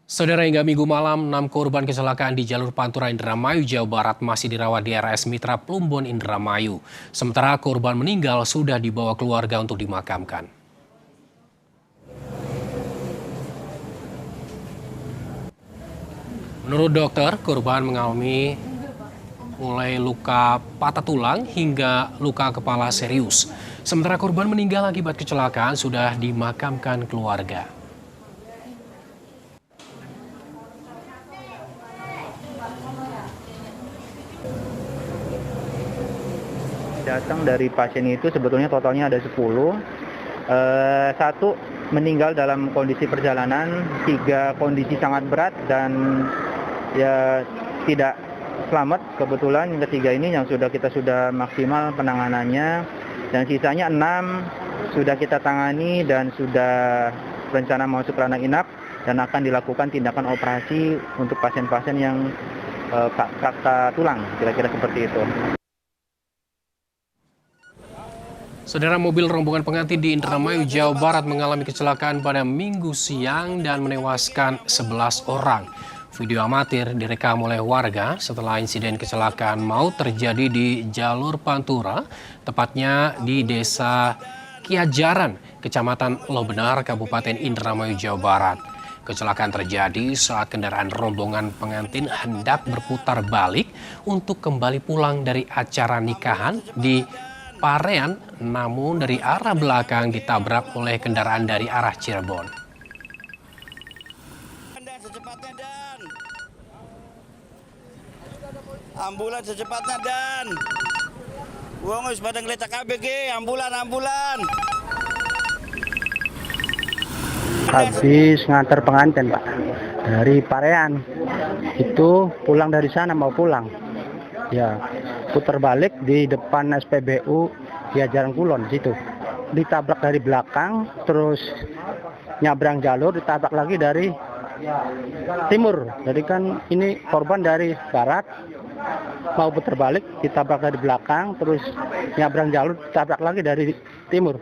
Saudara, hingga Minggu malam, 6 korban kecelakaan di jalur Pantura Indramayu, Jawa Barat masih dirawat di RS Mitra Plumbon Indramayu. Sementara korban meninggal sudah dibawa keluarga untuk dimakamkan. Menurut dokter, korban mengalami mulai luka patah tulang hingga luka kepala serius. Sementara korban meninggal akibat kecelakaan sudah dimakamkan keluarga. Datang dari pasien itu sebetulnya totalnya ada 10. Satu meninggal dalam kondisi perjalanan, 3 kondisi sangat berat dan ya tidak selamat. Kebetulan yang ketiga ini yang kita sudah maksimal penanganannya, dan sisanya 6 sudah kita tangani dan sudah rencana masuk ranah inap dan akan dilakukan tindakan operasi untuk pasien-pasien yang patah tulang, kira-kira seperti itu. Saudara, mobil rombongan pengantin di Indramayu, Jawa Barat mengalami kecelakaan pada Minggu siang dan menewaskan 11 orang. Video amatir direkam oleh warga setelah insiden kecelakaan maut terjadi di jalur Pantura, tepatnya di Desa Kiajaran, Kecamatan Lobenar, Kabupaten Indramayu, Jawa Barat. Kecelakaan terjadi saat kendaraan rombongan pengantin hendak berputar balik untuk kembali pulang dari acara nikahan di Parean, namun dari arah belakang ditabrak oleh kendaraan dari arah Cirebon. Secepatnya Dan. Ambulan secepatnya Dan. Wong wis pada ngeletak KBG, ambulan. Habis ngantar pengantin, Pak, dari Parean. Itu pulang dari sana, mau pulang. Ya, putar balik di depan SPBU Jalan Kulon situ. Ditabrak dari belakang, terus nyabrang jalur, ditabrak lagi dari timur. Jadi kan ini korban dari barat, mau putar balik, ditabrak dari belakang, terus nyabrang jalur, ditabrak lagi dari timur.